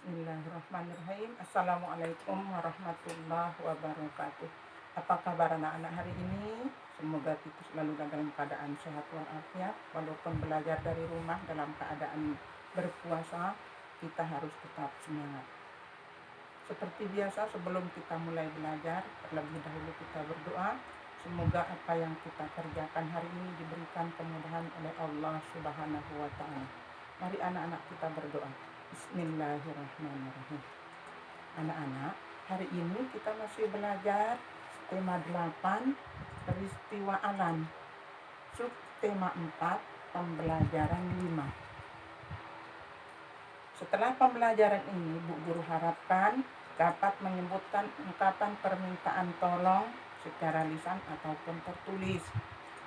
Bismillahirrahmanirrahim. Assalamualaikum warahmatullahi wabarakatuh. Apa kabar anak-anak hari ini? Semoga kita selalu dalam keadaan sehat walafiat. Walaupun belajar dari rumah dalam keadaan berpuasa, kita harus tetap semangat. Seperti biasa, sebelum kita mulai belajar, terlebih dahulu kita berdoa. Semoga apa yang kita kerjakan hari ini diberikan kemudahan oleh Allah Subhanahu wa Ta'ala. Mari anak-anak kita berdoa. Bismillahirrahmanirrahim. Anak-anak, hari ini kita masih belajar tema 8, peristiwa alam. Sub tema 4, pembelajaran 5. Setelah pembelajaran ini, Bu Guru harapkan dapat menyebutkan ungkapan permintaan tolong secara lisan ataupun tertulis,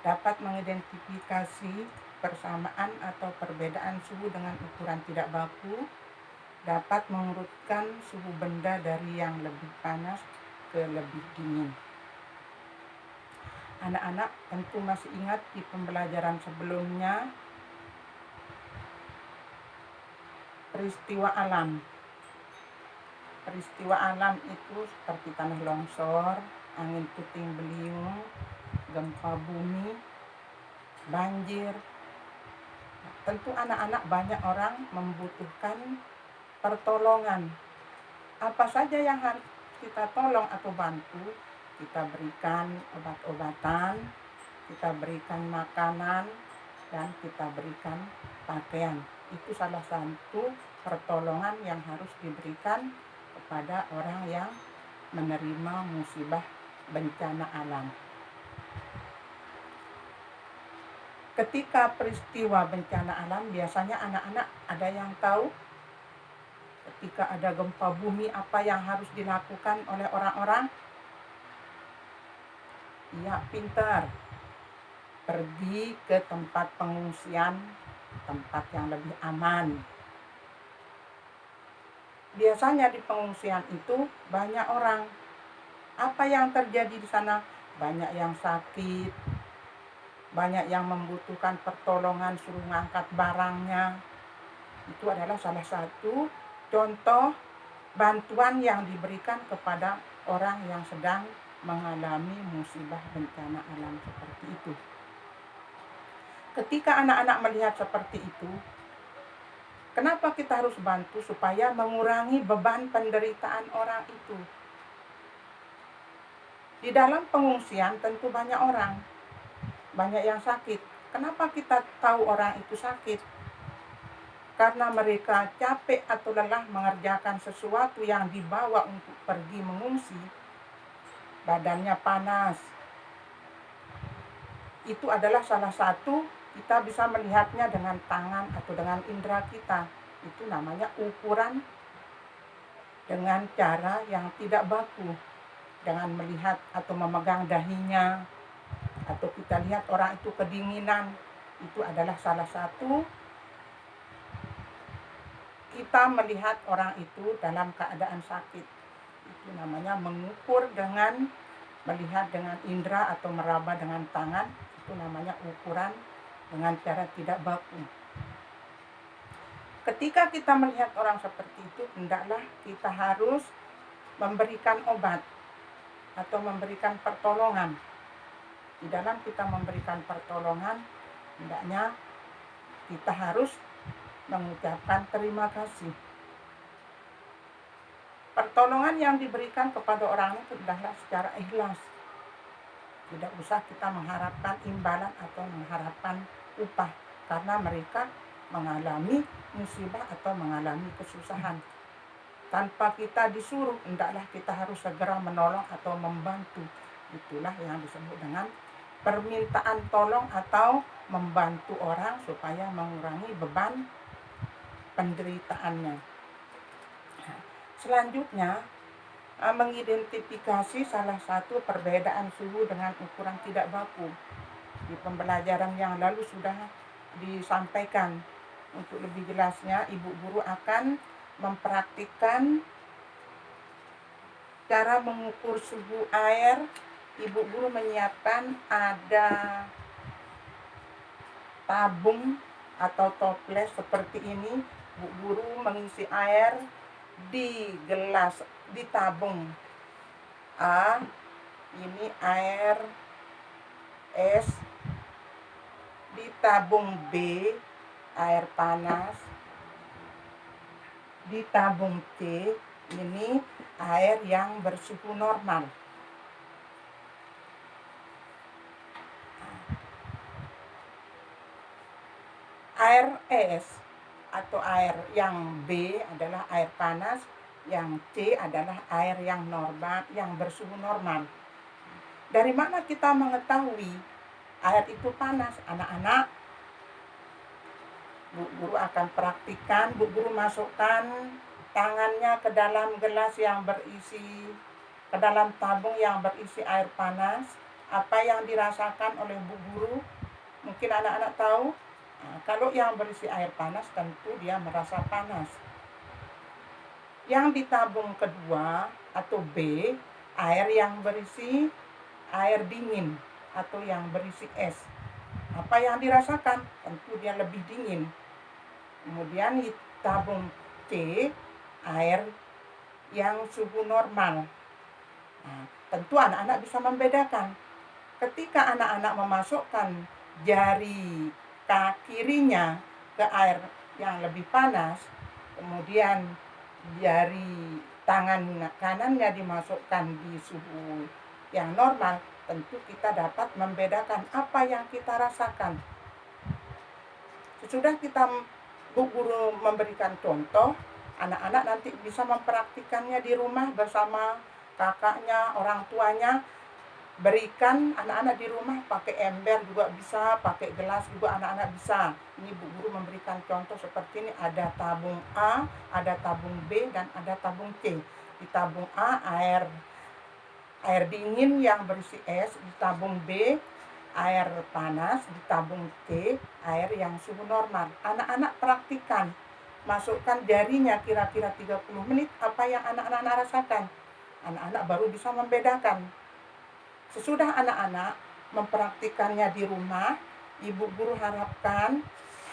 dapat mengidentifikasi persamaan atau perbedaan suhu dengan ukuran tidak baku, dapat mengurutkan suhu benda dari yang lebih panas ke lebih dingin. Anak-anak tentu masih ingat di pembelajaran sebelumnya peristiwa alam. Peristiwa alam itu seperti tanah longsor, angin puting beliung, gempa bumi, banjir. Tentu anak-anak banyak orang membutuhkan pertolongan. Apa saja yang harus kita tolong atau bantu? Kita berikan obat-obatan, kita berikan makanan, dan kita berikan pakaian. Itu salah satu pertolongan yang harus diberikan kepada orang yang menerima musibah bencana alam. Ketika peristiwa bencana alam, biasanya anak-anak ada yang tahu ketika ada gempa bumi apa yang harus dilakukan oleh orang-orang? Ya, pintar. Pergi ke tempat pengungsian, tempat yang lebih aman. Biasanya di pengungsian itu banyak orang. Apa yang terjadi di sana? Banyak yang sakit, banyak yang membutuhkan pertolongan, suruh ngangkat barangnya. Itu adalah salah satu contoh bantuan yang diberikan kepada orang yang sedang mengalami musibah bencana alam seperti itu. Ketika anak-anak melihat seperti itu, kenapa kita harus bantu? Supaya mengurangi beban penderitaan orang itu. Di dalam pengungsian tentu banyak orang, banyak yang sakit. Kenapa kita tahu orang itu sakit? Karena mereka capek atau lelah mengerjakan sesuatu yang dibawa untuk pergi mengungsi. Badannya panas. Itu adalah salah satu, kita bisa melihatnya dengan tangan atau dengan indera kita. Itu namanya ukuran dengan cara yang tidak baku. Dengan melihat atau memegang dahinya, atau kita lihat orang itu kedinginan, itu adalah salah satu kita melihat orang itu dalam keadaan sakit. Itu namanya mengukur dengan melihat dengan indera atau meraba dengan tangan. Itu namanya ukuran dengan cara tidak baku. Ketika kita melihat orang seperti itu, hendaklah kita harus memberikan obat atau memberikan pertolongan. Di dalam kita memberikan pertolongan, hendaknya kita harus mengucapkan terima kasih. Pertolongan yang diberikan kepada orang itu adalah secara ikhlas. Tidak usah kita mengharapkan imbalan atau mengharapkan upah, karena mereka mengalami musibah atau mengalami kesusahan. Tanpa kita disuruh, hendaklah kita harus segera menolong atau membantu. Itulah yang disebut dengan permintaan tolong atau membantu orang supaya mengurangi beban penderitaannya. Selanjutnya, mengidentifikasi salah satu perbedaan suhu dengan ukuran tidak baku. Di pembelajaran yang lalu sudah disampaikan. Untuk lebih jelasnya, Ibu Guru akan mempraktikkan cara mengukur suhu air. Ibu Guru menyiapkan ada tabung atau toples seperti ini. Bu Guru mengisi air di gelas, di tabung A ini air es, di tabung B air panas, di tabung C ini air yang bersuhu normal. Air es atau air yang B adalah air panas, yang C adalah air yang normal, yang bersuhu normal. Dari mana kita mengetahui air itu panas? Anak-anak, Bu Guru akan praktikkan. Bu Guru masukkan tangannya ke dalam gelas yang berisi, ke dalam tabung yang berisi air panas. Apa yang dirasakan oleh Bu Guru? Mungkin anak-anak tahu. Nah, kalau yang berisi air panas tentu dia merasa panas. Yang di tabung kedua atau B, air yang berisi air dingin atau yang berisi es. Apa yang dirasakan? Tentu dia lebih dingin. Kemudian di tabung C, air yang suhu normal. Nah, tentu anak-anak bisa membedakan. Ketika anak-anak memasukkan jari kirinya ke air yang lebih panas, kemudian jari tangan kanannya dimasukkan di suhu yang normal, tentu kita dapat membedakan apa yang kita rasakan. Sesudah Bu Guru memberikan contoh, anak-anak nanti bisa mempraktikannya di rumah bersama kakaknya, orang tuanya. Berikan anak-anak di rumah pakai ember juga bisa, pakai gelas juga anak-anak bisa. Ini Bu Guru memberikan contoh seperti ini, ada tabung A, ada tabung B, dan ada tabung C. Di tabung A air dingin yang berisi es, di tabung B air panas, di tabung C air yang suhu normal. Anak-anak praktikan, masukkan jarinya kira-kira 30 menit, apa yang anak-anak rasakan. Anak-anak baru bisa membedakan. Sesudah anak-anak mempraktikannya di rumah, Ibu Guru harapkan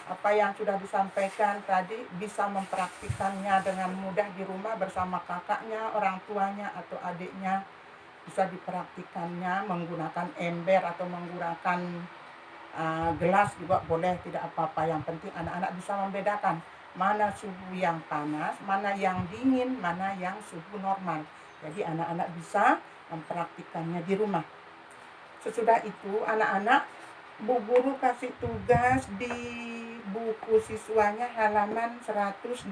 apa yang sudah disampaikan tadi bisa mempraktikannya dengan mudah di rumah bersama kakaknya, orang tuanya, atau adiknya. Bisa dipraktikannya menggunakan ember atau menggunakan gelas juga boleh, tidak apa-apa. Yang penting anak-anak bisa membedakan mana suhu yang panas, mana yang dingin, mana yang suhu normal. Jadi anak-anak bisa mempraktikannya di rumah. Sesudah itu anak-anak, Bu Guru kasih tugas di buku siswanya halaman 184.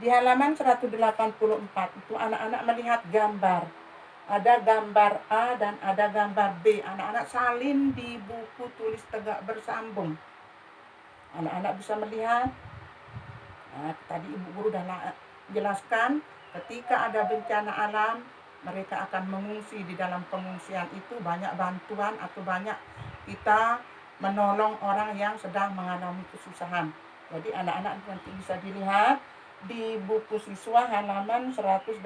Di halaman 184 itu anak-anak melihat gambar. Ada gambar A dan ada gambar B. Anak-anak salin di buku tulis tegak bersambung. Anak-anak bisa melihat. Nah, tadi Ibu Guru sudah jelaskan, ketika ada bencana alam, mereka akan mengungsi. Di dalam pengungsian itu banyak bantuan atau banyak kita menolong orang yang sedang mengalami kesusahan. Jadi anak-anak nanti bisa dilihat di buku siswa halaman 184,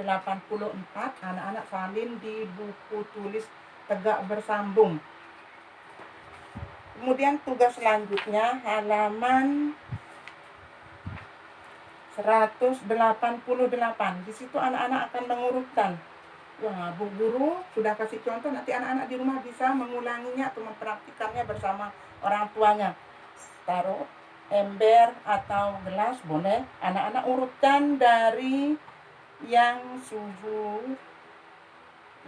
anak-anak salin di buku tulis tegak bersambung. Kemudian tugas selanjutnya halaman 188. Di situ anak-anak akan mengurutkan. Wah, Bu Guru sudah kasih contoh, nanti anak-anak di rumah bisa mengulanginya atau mempraktikannya bersama orang tuanya. Taruh ember atau gelas boleh, anak-anak urutkan dari yang suhu,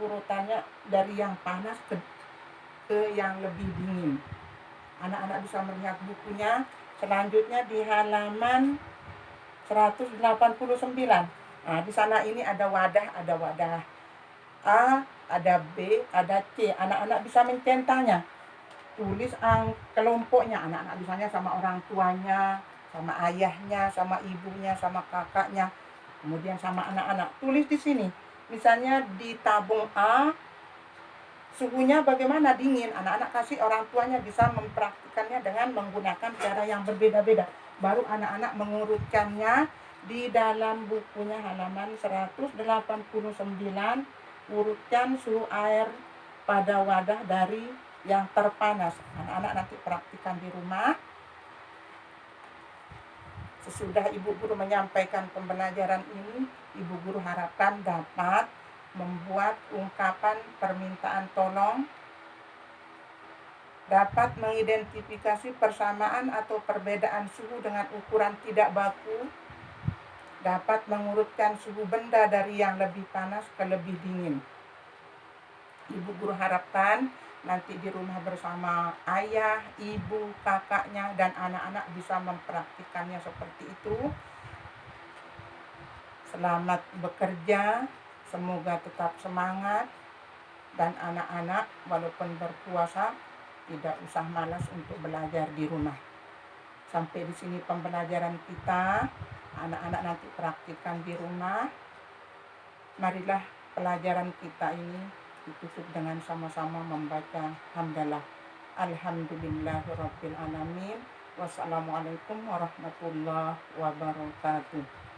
urutannya dari yang panas ke yang lebih dingin. Anak-anak bisa melihat bukunya. Selanjutnya di halaman 189. Nah, di sana ini ada wadah A, ada B, ada C. Anak-anak bisa mencentangnya. Tulis kelompoknya. Anak-anak bisanya sama orang tuanya, sama ayahnya, sama ibunya, sama kakaknya, kemudian sama anak-anak. Tulis di sini. Misalnya di tabung A, suhunya bagaimana, dingin. Anak-anak kasih orang tuanya bisa mempraktikannya dengan menggunakan cara yang berbeda-beda. Baru anak-anak mengurutkannya di dalam bukunya halaman 189. Urutkan suhu air pada wadah dari yang terpanas. Anak-anak nanti praktikan di rumah. Sesudah Ibu Guru menyampaikan pembelajaran ini, Ibu Guru harapkan dapat membuat ungkapan permintaan tolong, dapat mengidentifikasi persamaan atau perbedaan suhu dengan ukuran tidak baku, dapat mengurutkan suhu benda dari yang lebih panas ke lebih dingin. Ibu Guru harapkan nanti di rumah bersama ayah, ibu, kakaknya, dan anak-anak bisa mempraktikannya seperti itu. Selamat bekerja, semoga tetap semangat, dan anak-anak walaupun berpuasa tidak usah malas untuk belajar di rumah. Sampai di sini pembelajaran kita, anak-anak nanti praktikkan di rumah. Marilah pelajaran kita ini ditutup dengan sama-sama membaca hamdalah. Alhamdulillahirabbil alamin. Wassalamualaikum warahmatullahi wabarakatuh.